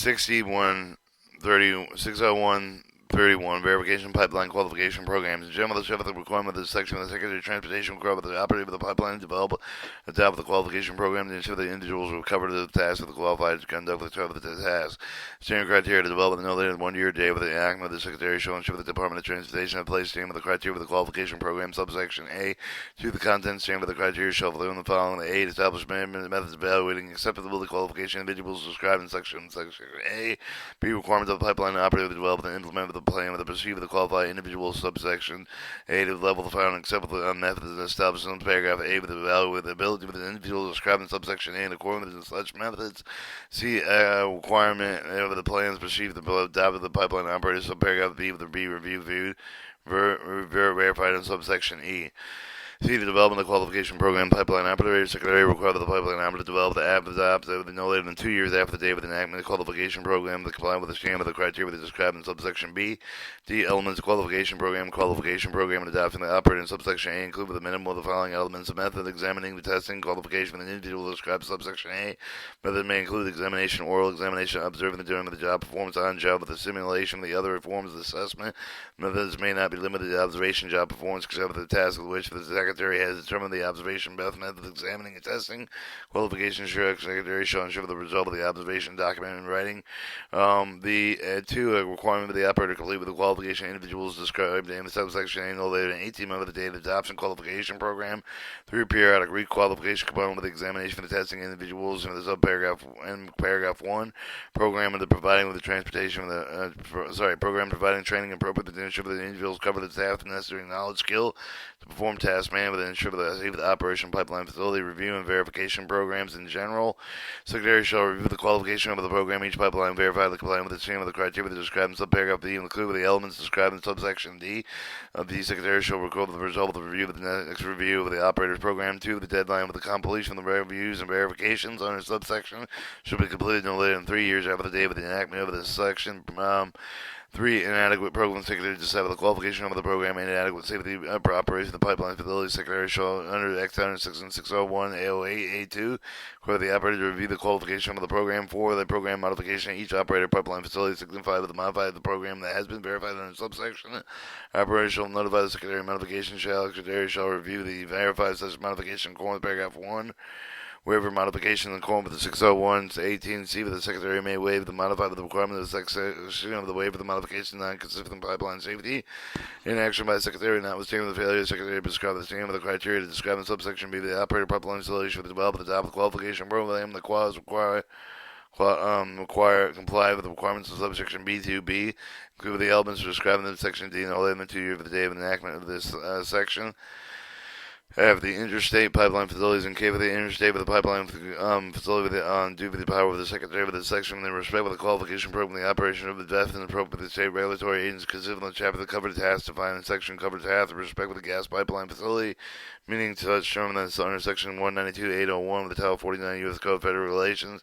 60131 verification pipeline qualification programs. In general, the the requirement of this section of the Secretary of Transportation require the operator of the pipeline to develop, adopt the qualification program to ensure that individuals who are covered the task of the qualified to conduct the task. Standard criteria to develop no later than 1 year a day with the enactment of the Secretary shall ensure the Department of Transportation have placed standard of the criteria of the qualification program subsection A to the content standard of the criteria shall fulfill the following: A, establish methods of evaluating acceptability qualification individuals described in section A. B, requirements of the pipeline operator to develop and implement the plan with the pursuit of the qualified individual subsection A to level the following acceptable methods established in paragraph A with the ability with the individual described in subsection A in accordance with such methods. C, requirement of the plans pursued the adopted the pipeline operator subparagraph B with the B reviewed verified in subsection E. C, the development of the qualification program pipeline operator secretary require that the pipeline operator develop the app adopt no later than 2 years after the date of the enactment of the qualification program that comply with the standard of the criteria that is described in subsection B. D, elements of qualification program and adopting the operator in subsection A include with the minimum of the following elements: of method examining the testing qualification with an individual described in subsection A. Method may include examination, oral examination, observing the doing of the job, performance on job with the simulation, the other forms of assessment. Methods may not be limited to observation, job performance, except for the task with which the Secretary has determined the observation method examining and testing. Qualification Secretary shall ensure the result of the observation documented in writing. A requirement of the operator complete with the qualification individuals described in the subsection A no later than 18 months of the date of the adoption qualification program. 3, periodic requalification component with the examination for the testing individuals in the paragraph 1. Program of the providing with the transportation program providing training appropriate to ensure that the individuals cover the staff and necessary knowledge skill to perform task man with ensure the safety of the operation pipeline facility review and verification programs in general. Secretary shall review the qualification of the program each pipeline verify the compliance with the same of the criteria described in subparagraph D and include with the elements described in subsection D of the Secretary shall record the result of the review of the next review of the operator's program. 2, the deadline with the completion of the reviews and verifications under subsection should be completed no later than 3 years after the date of the enactment of this section. 3, inadequate program secretary to have the qualification of the program and inadequate safety operation of the pipeline facility. Secretary shall, under Act Section 601 A08 A2, require the operator to review the qualification of the program. 4, the program modification. Each operator pipeline facility signified with the modified of the program that has been verified under subsection. Operator shall notify the secretary of modification. Secretary shall review the verified such modification in accordance with paragraph 1. Waiver modification in accordance with the 601 to 18C, the Secretary may waive the modified with the requirement of the section of the waiver of the modification non-consistent pipeline safety. In action by the Secretary, notwithstanding the failure of the Secretary to prescribe the standard of the criteria to describe in subsection B, the operator pipeline facility should develop at the top of the qualification program that comply with the requirements of subsection B2B, include the elements described in section D, no later than 2 years of the day of enactment of this section. Have the interstate pipeline facilities in case of the interstate with the pipeline facility due to the power of the Secretary of the section in respect with the qualification program, the operation of the death and appropriate with the state regulatory agencies consistent with the chapter of the covered task defined in section covered task with respect with the gas pipeline facility, meaning such term that's under section 192.801 of the Title 49 U.S. Code of Federal Relations.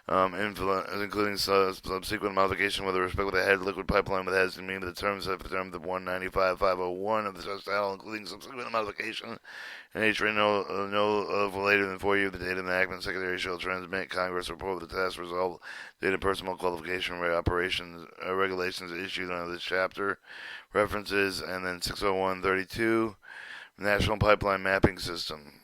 Including subsequent modification with respect to the head liquid pipeline with heads to mean the terms of the 195.501 of the such title, including subsequent modification and each written no later than 4 years of the date of enactment. Secretary shall transmit Congress report of the test result, data personal qualification operations regulations issued under this chapter, references, and then 601.32 National Pipeline Mapping System.